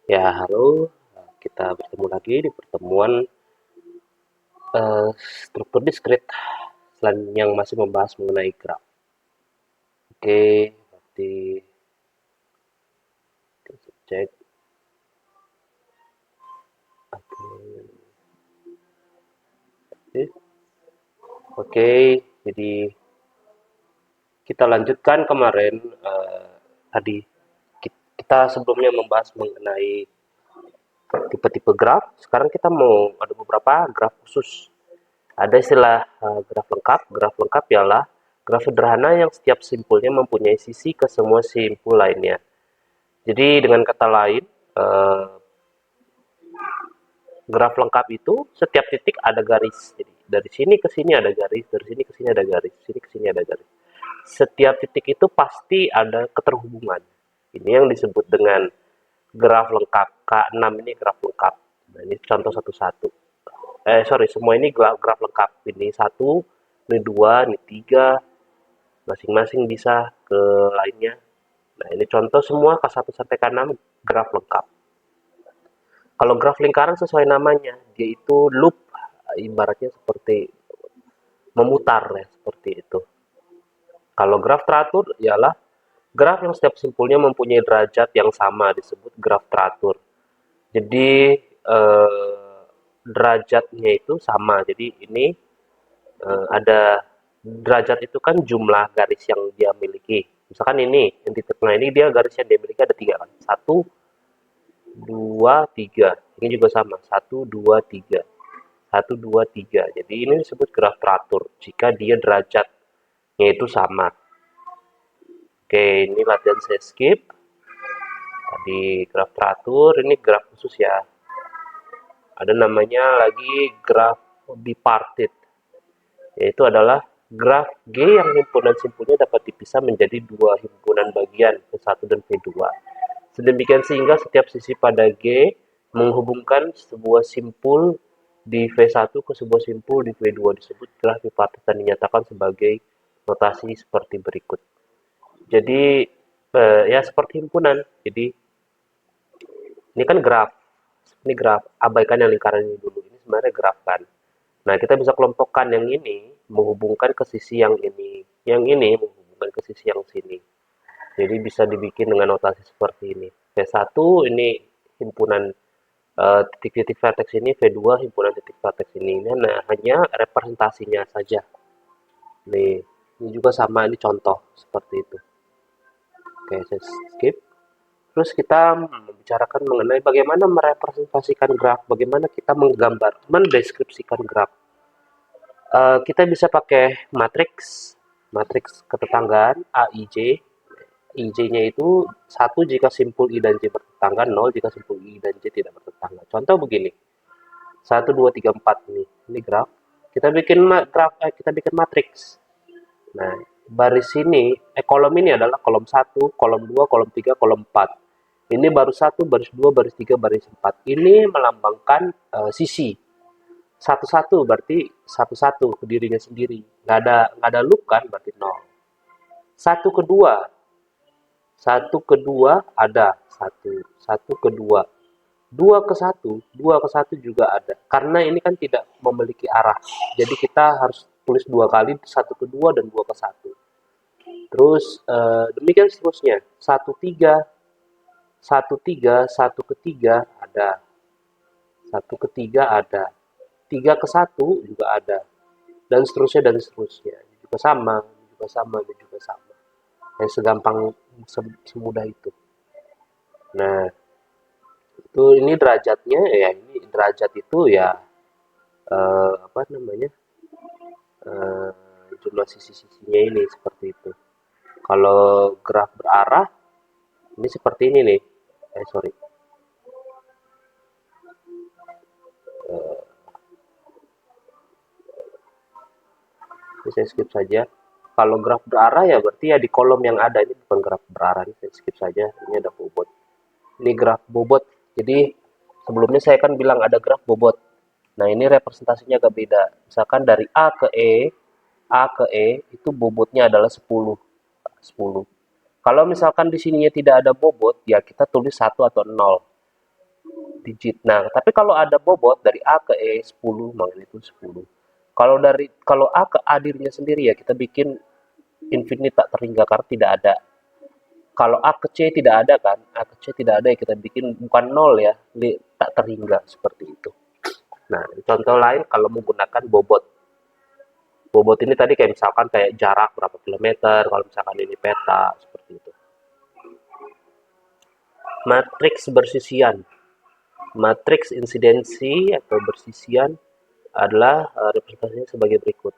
Ya, halo. Kita bertemu lagi di pertemuan struktur diskrit yang masih membahas mengenai graf. Oke, berarti kita cek. Oke, oke. Jadi kita lanjutkan kemarin tadi kita sebelumnya membahas mengenai tipe-tipe graf. Sekarang kita mau ada beberapa graf khusus. Ada istilah graf lengkap. Graf lengkap ialah graf sederhana yang setiap simpulnya mempunyai sisi ke semua simpul lainnya. Jadi dengan kata lain, eh, graf lengkap itu setiap titik ada garis. Jadi dari sini ke sini ada garis, dari sini ke sini ada garis, sini ke sini ada garis. Setiap titik itu pasti ada keterhubungan. Ini yang disebut dengan graf lengkap. K6 ini graf lengkap. Nah, ini contoh satu-satu. Sorry, semua ini graf lengkap. Ini satu, ini dua, ini tiga, masing-masing bisa ke lainnya. Nah, ini contoh semua K1 sampai K6 graf lengkap. Kalau graf lingkaran sesuai namanya, dia itu loop, ibaratnya seperti memutar ya, seperti itu. Kalau graf teratur ialah graf yang setiap simpulnya mempunyai derajat yang sama, disebut graf teratur. Jadi derajatnya itu sama. Jadi ini ada derajat itu kan jumlah garis yang dia miliki. Misalkan ini yang di tengah ini dia garis yang dia miliki ada tiga kan. Satu, dua, tiga. Ini juga sama. Satu, dua, tiga. Satu, dua, tiga. Jadi ini disebut graf teratur jika dia derajatnya itu sama. Oke, ini latihan saya skip. Tadi graf teratur, ini graf khusus ya. Ada namanya lagi graf bipartit, yaitu adalah graf G yang himpunan simpulnya dapat dipisah menjadi dua himpunan bagian, V1 dan V2. Sedemikian sehingga setiap sisi pada G menghubungkan sebuah simpul di V1 ke sebuah simpul di V2 disebut graf bipartit dan dinyatakan sebagai notasi seperti berikut. Jadi ya seperti himpunan. Jadi ini kan graf. Ini graf. Abaikan yang lingkaran ini dulu. Ini sebenarnya graf kan. Nah, kita bisa kelompokkan yang ini menghubungkan ke sisi yang ini. Yang ini menghubungkan ke sisi yang sini. Jadi bisa dibikin dengan notasi seperti ini. V1 ini himpunan titik-titik vertex ini, V2 himpunan titik vertex ini. Nah, hanya representasinya saja. Nih, ini juga sama, ini contoh seperti itu. Oke, saya skip. Terus kita membicarakan mengenai bagaimana merepresentasikan graf, bagaimana kita menggambar, mendeskripsikan graf. Kita bisa pakai matriks, matriks ketetanggaan AIJ. IJ-nya itu satu jika simpul I dan J bertetangga, 0 jika simpul I dan J tidak bertetangga. Contoh begini, 1, 2, 3, 4 ini graf. Kita bikin matriks. Nah, baris ini, kolom ini adalah kolom satu, kolom 2, kolom 3, kolom 4. Ini baris 1, baris 2, baris 3, baris 4. Ini melambangkan sisi. Satu-satu berarti satu-satu ke dirinya sendiri. Nggak ada loop kan berarti 0. Satu kedua, satu kedua ada satu, satu kedua. Dua ke satu juga ada. Karena ini kan tidak memiliki arah. Jadi kita harus tulis dua kali, satu kedua dan dua ke satu. Terus demikian seterusnya. Satu tiga, satu tiga, satu ketiga ada. Satu ketiga ada. Tiga ke satu juga ada. Dan seterusnya dan seterusnya. Ini juga sama, ini juga sama, ini juga sama. Yang segampang semudah itu. Nah, itu ini derajatnya ya ini derajat itu ya apa namanya? eh, jumlah sisi-sisinya ini seperti itu. Kalau graf berarah ini seperti ini nih. Sorry. Ini saya skip saja. Kalau graf berarah ya berarti ya di kolom yang ada ini bukan graf berarah, ini saya skip saja. Ini ada bobot. Ini graf bobot. Jadi sebelumnya saya kan bilang ada graf bobot. Nah, ini representasinya agak beda. Misalkan dari A ke E itu bobotnya adalah 10. 10. Kalau misalkan di sininya tidak ada bobot, ya kita tulis satu atau 0. digit. Nah, tapi kalau ada bobot dari A ke E 10, magnitudo 10. Kalau A ke A dirinya sendiri ya kita bikin infinite tak terhingga karena tidak ada. Kalau A ke C tidak ada kan, A ke C tidak ada ya kita bikin bukan nol ya, tak terhingga seperti itu. Nah, contoh lain kalau menggunakan bobot. Bobot ini tadi kayak misalkan kayak jarak berapa kilometer, kalau misalkan ini peta, seperti itu. Matriks bersisian. Matriks insidensi atau bersisian adalah representasinya sebagai berikut.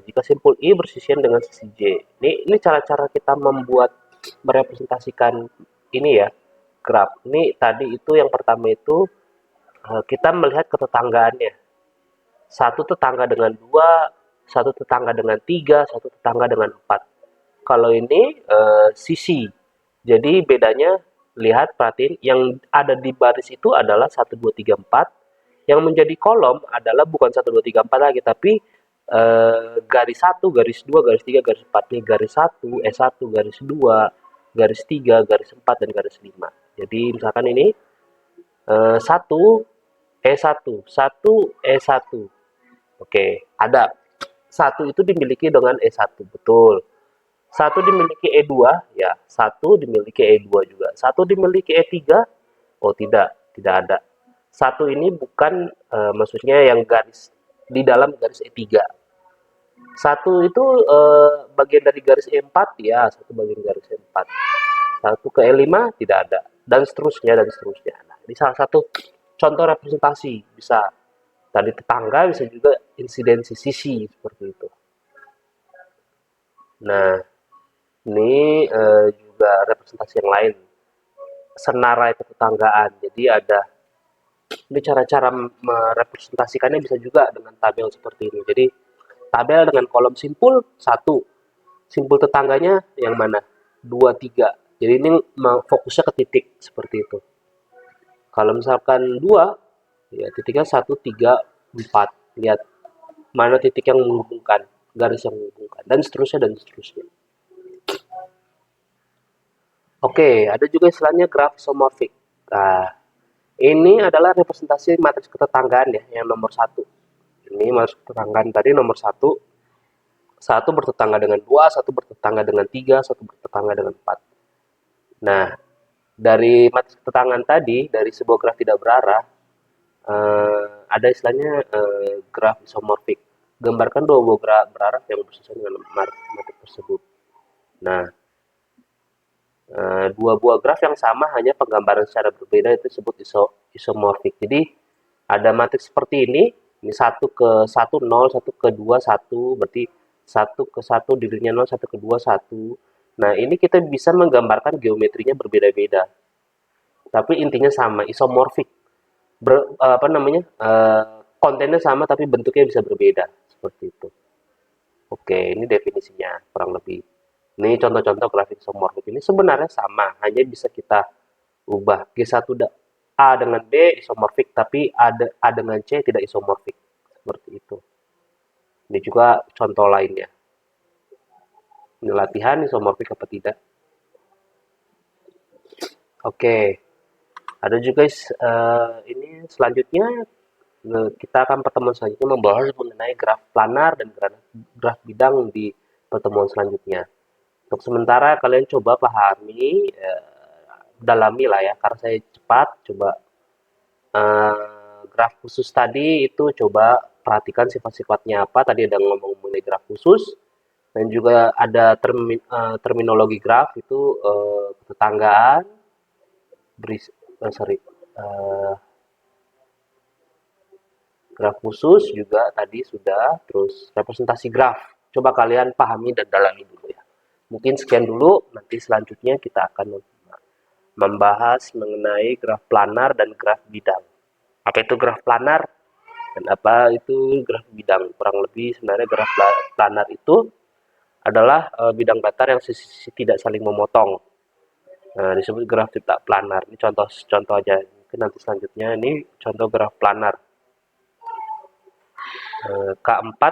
Jika simpul I bersisian dengan sisi J. Ini cara-cara kita membuat merepresentasikan ini ya, graf. Ini tadi itu yang pertama itu kita melihat ketetanggaannya. Satu tetangga dengan dua, satu tetangga dengan tiga, satu tetangga dengan empat. Kalau ini sisi. Jadi bedanya lihat perhatiin yang ada di baris itu adalah 1 2 3 4. Yang menjadi kolom adalah bukan 1 2 3 4 lagi tapi garis 1, garis 2, garis 3, garis 4. Nih garis 1, E1, garis 2, garis 3, garis 4 dan garis 5. Jadi misalkan ini 1 E1, 1 E1. Oke, ada. Satu itu dimiliki dengan E1, betul. Satu dimiliki E2, ya. Satu dimiliki E2 juga. Satu dimiliki E3, oh tidak, tidak ada. Satu ini bukan, maksudnya yang garis di dalam garis E3. Satu itu bagian dari garis E4, ya, satu bagian garis E4. Satu ke E5 tidak ada, dan seterusnya, dan seterusnya. Nah, ini salah satu contoh representasi, bisa tadi tetangga, bisa juga insidensi sisi, seperti itu. Nah, ini juga representasi yang lain, senarai tetanggaan. Jadi ada ini cara-cara merepresentasikannya bisa juga dengan tabel seperti ini. Jadi tabel dengan kolom simpul satu, simpul tetangganya yang mana? 2 3. Jadi ini fokusnya ke titik seperti itu. Kalau misalkan 2, ya titiknya 1 3 4. Lihat mana titik yang menghubungkan, garis yang menghubungkan, dan seterusnya dan seterusnya. Oke, ada juga istilahnya graf isomorfik. Nah, ini adalah representasi matriks ketetanggaan ya, yang nomor satu. Ini matriks ketetanggaan tadi nomor satu. Satu bertetangga dengan dua, satu bertetangga dengan tiga, satu bertetangga dengan empat. Nah, dari matriks ketetanggaan tadi, dari sebuah graf tidak berarah, ada istilahnya graf isomorfik. Gambarkan dua buah graf berarah yang bersusun dengan matriks tersebut. Nah, dua buah graf yang sama hanya penggambaran secara berbeda itu disebut isomorfik. Jadi ada matriks seperti ini 1 ke 1 0, 1 ke 2 1, berarti 1 ke 1 dirinya 0, 1 ke 2 1. Nah, ini kita bisa menggambarkan geometrinya berbeda-beda. Tapi intinya sama, isomorfik. Apa namanya? Kontennya sama tapi bentuknya bisa berbeda, seperti itu. Oke, ini definisinya kurang lebih. Ini contoh-contoh grafik isomorfik ini sebenarnya sama, hanya bisa kita ubah. G1 A dengan B isomorfik, tapi A dengan C tidak isomorfik. Seperti itu. Ini juga contoh lainnya. Ini latihan isomorfik apa tidak. Oke, ada juga ini selanjutnya kita akan pertemuan selanjutnya membahas mengenai graf planar dan graf bidang di pertemuan selanjutnya. Untuk sementara kalian coba pahami, dalami lah ya, karena saya cepat, coba graf khusus tadi itu coba perhatikan sifat-sifatnya apa. Tadi ada ngomong mengenai graf khusus, dan juga ada terminologi graf itu tetanggaan, sorry, graf khusus juga tadi sudah, terus representasi graf. Coba kalian pahami dan dalami dulu ya. Mungkin sekian dulu, nanti selanjutnya kita akan membahas mengenai graf planar dan graf bidang. Apa itu graf planar dan apa itu graf bidang? Kurang lebih sebenarnya graf planar itu adalah bidang datar yang sisi-sisi tidak saling memotong. Nah, disebut graf tidak planar. Ini contoh aja. Mungkin nanti selanjutnya ini contoh graf planar. K4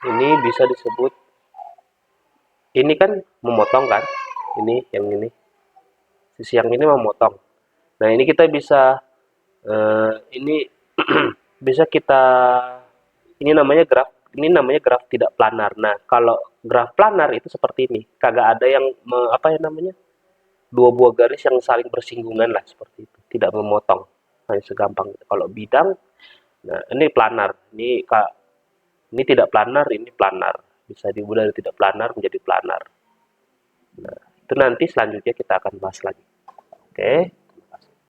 ini bisa disebut, ini kan memotong kan, ini yang ini sisi yang ini memotong. Nah, ini kita bisa ini bisa kita ini namanya graf tidak planar. Nah, kalau graf planar itu seperti ini, kagak ada yang apa ya namanya, dua buah garis yang saling bersinggungan lah seperti itu, tidak memotong, hanya segampang itu. Kalau bidang, nah ini planar, ini tidak planar, ini planar, bisa diubah dari tidak planar menjadi planar. Nah, itu nanti selanjutnya kita akan bahas lagi. Oke.